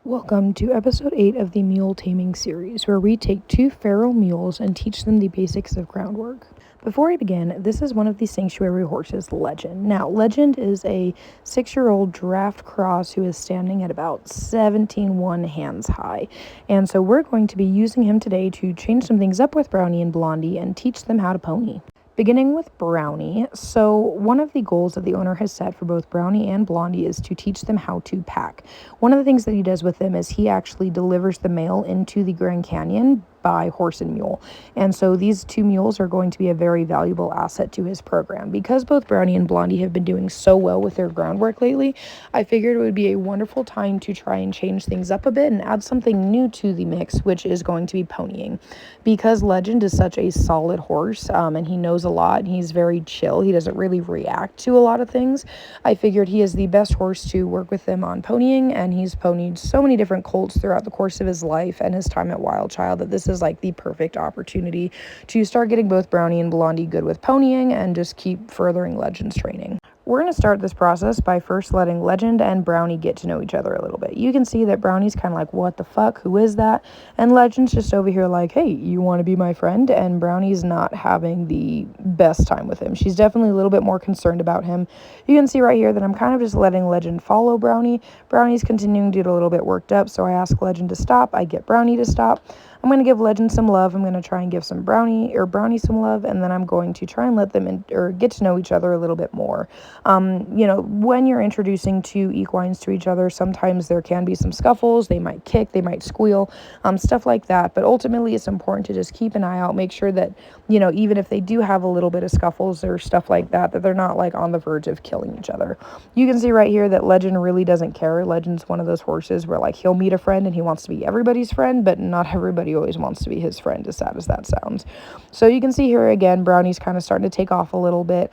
Welcome to episode 8 of the Mule Taming series, where we take 2 feral mules and teach them the basics of groundwork. Before we begin, this is one of the sanctuary horses, Legend. Now, Legend is a 6-year-old draft cross who is standing at about 17.1 hands high. And so we're going to be using him today to change some things up with Brownie and Blondie and teach them how to pony. Beginning with Brownie, so one of the goals that the owner has set for both Brownie and Blondie is to teach them how to pack. One of the things that he does with them is he actually delivers the mail into the Grand Canyon by horse and mule. And so these 2 mules are going to be a very valuable asset to his program. Because both Brownie and Blondie have been doing so well with their groundwork lately, I figured it would be a wonderful time to try and change things up a bit and add something new to the mix, which is going to be ponying. Because Legend is such a solid horse, and he knows a lot, and he's very chill, he doesn't really react to a lot of things, I figured he is the best horse to work with them on ponying, and he's ponied so many different colts throughout the course of his life and his time at Wild Child that this is like the perfect opportunity to start getting both Brownie and Blondie good with ponying and just keep furthering Legend's training. We're going to start this process by first letting Legend and Brownie get to know each other a little bit. You can see that Brownie's kind of like, what the fuck, who is that? And Legend's just over here like, hey, you want to be my friend? And Brownie's not having the best time with him. She's definitely a little bit more concerned about him. You can see right here that I'm kind of just letting Legend follow Brownie. Brownie's continuing to get a little bit worked up, so I ask Legend to stop. I get Brownie to stop. I'm going to give Legend some love. I'm going to try and give Brownie some love, and then I'm going to try and let them get to know each other a little bit more. When you're introducing 2 equines to each other, sometimes there can be some scuffles. They might kick, they might squeal, stuff like that. But ultimately, it's important to just keep an eye out, make sure that, even if they do have a little bit of scuffles or stuff like that, that they're not like on the verge of killing each other. You can see right here that Legend really doesn't care. Legend's one of those horses where like he'll meet a friend and he wants to be everybody's friend, but not everybody always wants to be his friend, as sad as that sounds. So you can see here again, Brownie's kind of starting to take off a little bit.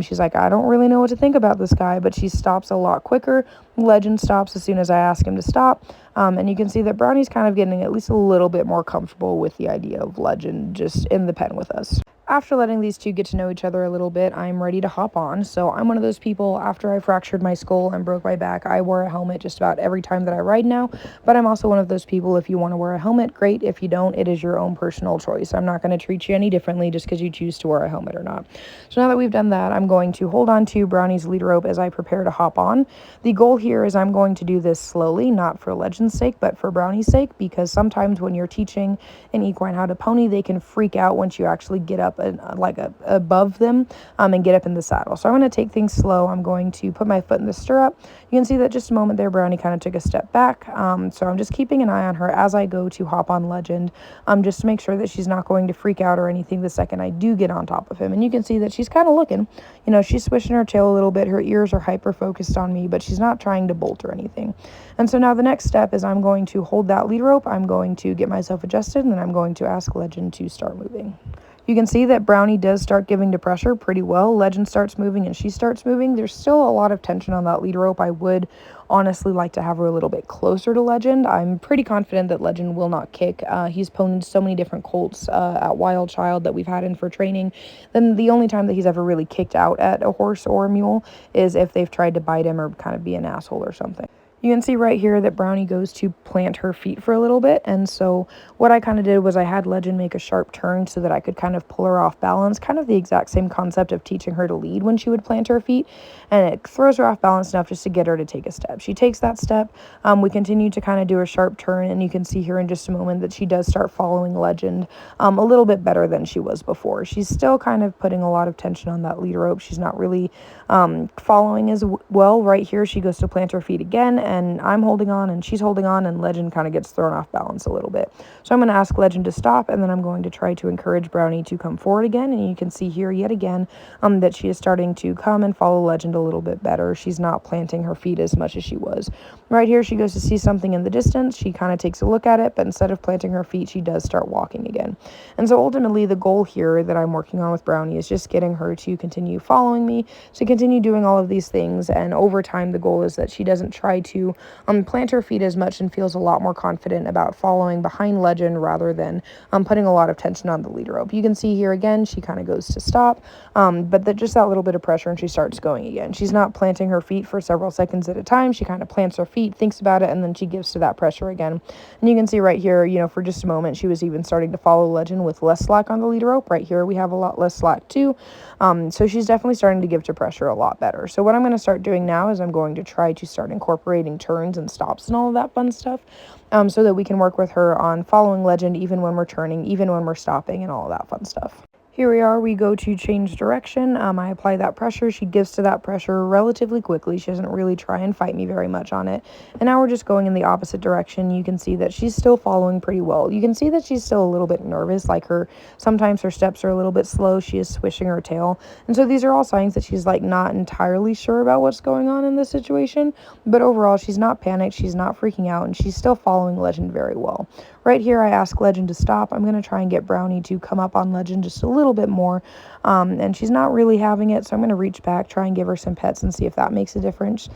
She's like, I don't really know what to think about this guy, but she stops a lot quicker. Legend stops as soon as I ask him to stop. And you can see that Brownie's kind of getting at least a little bit more comfortable with the idea of Legend just in the pen with us. After letting these 2 get to know each other a little bit, I'm ready to hop on. So I'm one of those people, after I fractured my skull and broke my back, I wore a helmet just about every time that I ride now. But I'm also one of those people, if you want to wear a helmet, great. If you don't, it is your own personal choice. I'm not going to treat you any differently just because you choose to wear a helmet or not. So now that we've done that, I'm going to hold on to Brownie's lead rope as I prepare to hop on. The goal here is I'm going to do this slowly, not for Legend's sake, but for Brownie's sake, because sometimes when you're teaching an equine how to pony, they can freak out once you actually get up and above them and get up in the saddle. So I'm going to take things slow. I'm going to put my foot in the stirrup. You can see that just a moment there, Brownie kind of took a step back. So I'm just keeping an eye on her as I go to hop on Legend, just to make sure that she's not going to freak out or anything the second I do get on top of him. And you can see that she's kind of looking, she's swishing her tail a little bit. Her ears are hyper focused on me, but she's not trying to bolt or anything. And so now the next step is I'm going to hold that lead rope. I'm going to get myself adjusted, and then I'm going to ask Legend to start moving. You can see that Brownie does start giving to pressure pretty well. Legend starts moving and she starts moving. There's still a lot of tension on that lead rope. I would honestly like to have her a little bit closer to Legend. I'm pretty confident that Legend will not kick. He's ponied so many different colts at Wild Child that we've had in for training. Then the only time that he's ever really kicked out at a horse or a mule is if they've tried to bite him or kind of be an asshole or something. You can see right here that Brownie goes to plant her feet for a little bit, and so what I kind of did was I had Legend make a sharp turn so that I could kind of pull her off balance, kind of the exact same concept of teaching her to lead when she would plant her feet, and it throws her off balance enough just to get her to take a step. She takes that step. We continue to kind of do a sharp turn, and you can see here in just a moment that she does start following Legend a little bit better than she was before. She's still kind of putting a lot of tension on that lead rope. She's not really following as well. Right here, she goes to plant her feet again, and I'm holding on and she's holding on, and Legend kind of gets thrown off balance a little bit. So I'm going to ask Legend to stop, and then I'm going to try to encourage Brownie to come forward again. And you can see here yet again that she is starting to come and follow Legend a little bit better. She's not planting her feet as much as she was. Right here, she goes to see something in the distance. She kind of takes a look at it, but instead of planting her feet, she does start walking again. And so ultimately, the goal here that I'm working on with Brownie is just getting her to continue following me, to continue doing all of these things. And over time, the goal is that she doesn't try to to plant her feet as much and feels a lot more confident about following behind Legend rather than putting a lot of tension on the lead rope. You can see here again, she kind of goes to stop, but just that little bit of pressure and she starts going again. She's not planting her feet for several seconds at a time. She kind of plants her feet, thinks about it, and then she gives to that pressure again. And you can see right here, for just a moment, she was even starting to follow Legend with less slack on the lead rope. Right here, we have a lot less slack too. So she's definitely starting to give to pressure a lot better. So what I'm going to start doing now is I'm going to try to start incorporating turns and stops and all of that fun stuff, so that we can work with her on following Legend even when we're turning, even when we're stopping, and all of that fun stuff. Here we are, we go to change direction. I apply that pressure. She gives to that pressure relatively quickly. She doesn't really try and fight me very much on it. And now we're just going in the opposite direction. You can see that she's still following pretty well. You can see that she's still a little bit nervous, like sometimes her steps are a little bit slow. She is swishing her tail. And so these are all signs that she's like not entirely sure about what's going on in this situation. But overall, she's not panicked. She's not freaking out, and she's still following Legend very well. Right here, I ask Legend to stop. I'm going to try and get Brownie to come up on Legend just a little bit more, and she's not really having it, so I'm going to reach back, try and give her some pets and see if that makes a difference.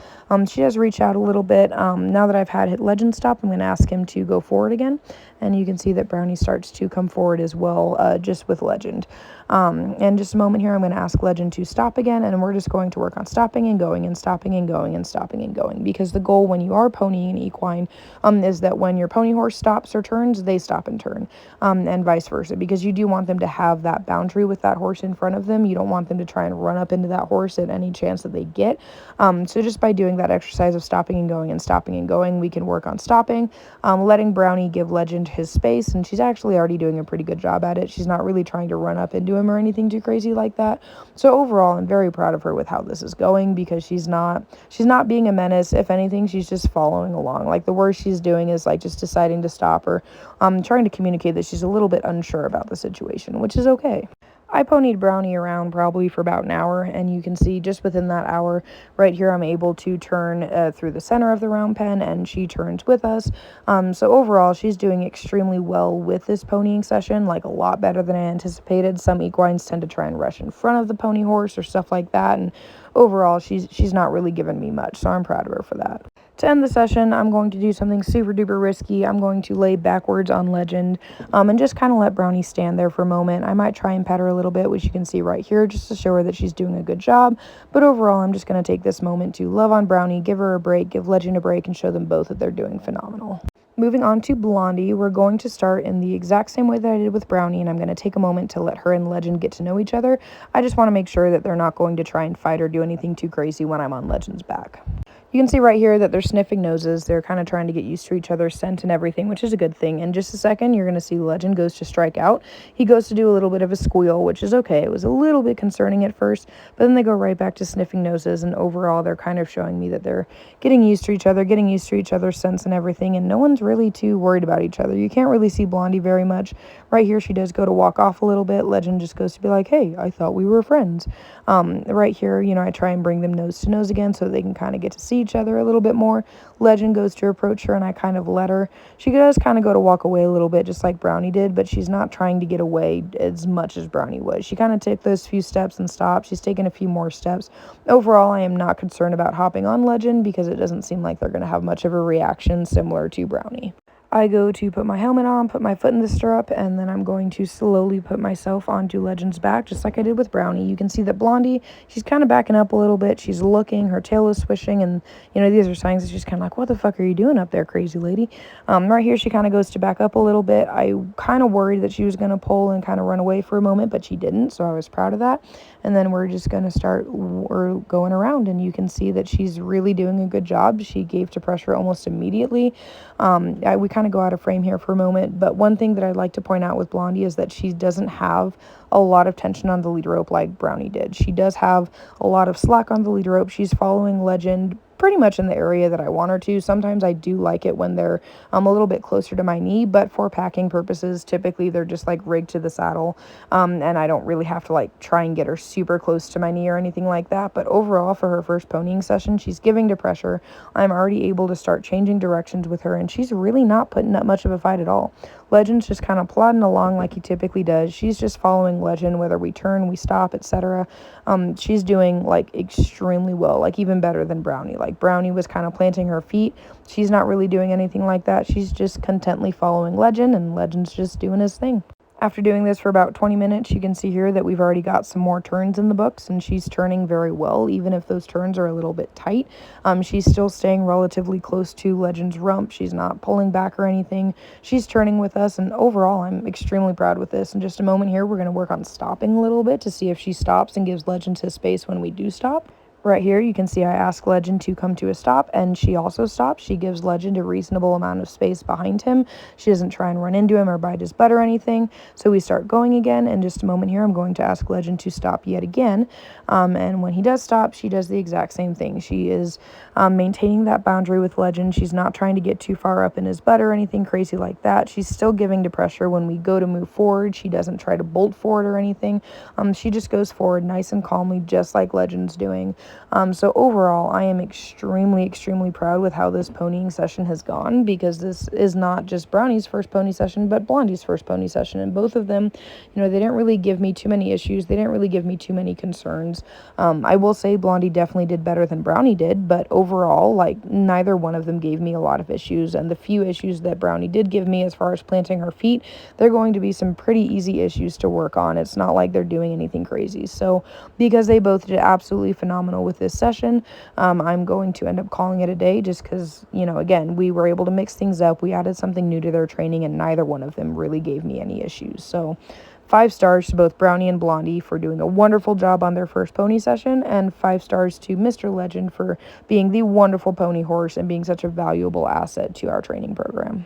She does reach out a little bit. Now that I've had Legend stop, I'm going to ask him to go forward again, and you can see that Brownie starts to come forward as well, just with Legend. And just a moment here, I'm going to ask Legend to stop again, and we're just going to work on stopping and going and stopping and going and stopping and going, because the goal when you are ponying an equine is that when your pony horse stops or turns, they stop and turn, and vice versa, because you do want them to have that boundary with that horse in front of them. You don't want them to try and run up into that horse at any chance that they get. So just by doing that exercise of stopping and going and stopping and going, we can work on stopping, letting Brownie give Legend his space, and she's actually already doing a pretty good job at it. She's not really trying to run up into him or anything too crazy like that. So overall, I'm very proud of her with how this is going, because she's not being a menace. If anything, she's just following along. Like, the worst she's doing is like just deciding to stop, or trying to communicate that she's a little bit unsure about the situation, which is okay. I ponied Brownie around probably for about an hour, and you can see just within that hour right here, I'm able to turn through the center of the round pen, and she turns with us. So overall, she's doing extremely well with this ponying session, like a lot better than I anticipated. Some equines tend to try and rush in front of the pony horse or stuff like that, and overall, she's not really giving me much, so I'm proud of her for that. To end the session, I'm going to do something super duper risky. I'm going to lay backwards on Legend, and just kind of let Brownie stand there for a moment. I might try and pet her a little bit, which you can see right here, just to show her that she's doing a good job. But overall, I'm just going to take this moment to love on Brownie, give her a break, give Legend a break, and show them both that they're doing phenomenal. Moving on to Blondie, we're going to start in the exact same way that I did with Brownie, and I'm going to take a moment to let her and Legend get to know each other. I just want to make sure that they're not going to try and fight or do anything too crazy when I'm on Legend's back. You can see right here that they're sniffing noses. They're kind of trying to get used to each other's scent and everything, which is a good thing. In just a second, you're going to see Legend goes to strike out. He goes to do a little bit of a squeal, which is okay. It was a little bit concerning at first, but then they go right back to sniffing noses, and overall, they're kind of showing me that they're getting used to each other, getting used to each other's scents and everything, and no one's really too worried about each other. You can't really see Blondie very much. Right here, she does go to walk off a little bit. Legend just goes to be like, hey, I thought we were friends. Right here, I try and bring them nose to nose again so they can kind of get to see each other a little bit more. Legend goes to approach her, and I kind of let her. She does kind of go to walk away a little bit, just like Brownie did, but she's not trying to get away as much as Brownie was. She kind of took those few steps and stopped. She's taken a few more steps. Overall, I am not concerned about hopping on Legend, because it doesn't seem like they're going to have much of a reaction similar to Brownie. I go to put my helmet on, put my foot in the stirrup, and then I'm going to slowly put myself onto Legend's back, just like I did with Brownie. You can see that Blondie, she's kind of backing up a little bit. She's looking, her tail is swishing, and, these are signs that she's kind of like, what the fuck are you doing up there, crazy lady? Right here, she kind of goes to back up a little bit. I kind of worried that she was going to pull and kind of run away for a moment, but she didn't, so I was proud of that. And then we're just going to start going around, and you can see that she's really doing a good job. She gave to pressure almost immediately. We kind of go out of frame here for a moment, but one thing that I'd like to point out with Blondie is that she doesn't have a lot of tension on the lead rope like Brownie did. She does have a lot of slack on the lead rope. She's following Legend pretty much in the area that I want her to. Sometimes I do like it when they're a little bit closer to my knee, but for packing purposes, typically they're just like rigged to the saddle, and I don't really have to like try and get her super close to my knee or anything like that. But overall, for her first ponying session, she's giving to pressure. I'm already able to start changing directions with her, and she's really not putting up much of a fight at all. Legend's just kind of plodding along like he typically does. She's just following Legend, whether we turn, we stop, etc. She's doing like extremely well, like even better than Brownie. Like Brownie was kind of planting her feet. She's not really doing anything like that. She's just contently following Legend, and Legend's just doing his thing. After doing this for about 20 minutes, you can see here that we've already got some more turns in the books, and she's turning very well, even if those turns are a little bit tight. She's still staying relatively close to Legend's rump. She's not pulling back or anything. She's turning with us, and overall, I'm extremely proud with this. In just a moment here, we're going to work on stopping a little bit to see if she stops and gives Legend his space when we do stop. Right here, you can see I ask Legend to come to a stop, and she also stops. She gives Legend a reasonable amount of space behind him. She doesn't try and run into him or bite his butt or anything. So we start going again. In just a moment here, I'm going to ask Legend to stop yet again. And when he does stop, she does the exact same thing. She is maintaining that boundary with Legend. She's not trying to get too far up in his butt or anything crazy like that. She's still giving to pressure when we go to move forward. She doesn't try to bolt forward or anything. She just goes forward nice and calmly, just like Legend's doing. So overall, I am extremely, extremely proud with how this ponying session has gone, because this is not just Brownie's first pony session, but Blondie's first pony session. And both of them, they didn't really give me too many issues. They didn't really give me too many concerns. I will say Blondie definitely did better than Brownie did, but overall, like, neither one of them gave me a lot of issues. And the few issues that Brownie did give me as far as planting her feet, they're going to be some pretty easy issues to work on. It's not like they're doing anything crazy. So because they both did absolutely phenomenal with this session, I'm going to end up calling it a day, just because, again, we were able to mix things up. We added something new to their training, and neither one of them really gave me any issues. So 5 stars to both Brownie and Blondie for doing a wonderful job on their first pony session, and 5 stars to Mr. Legend for being the wonderful pony horse and being such a valuable asset to our training program.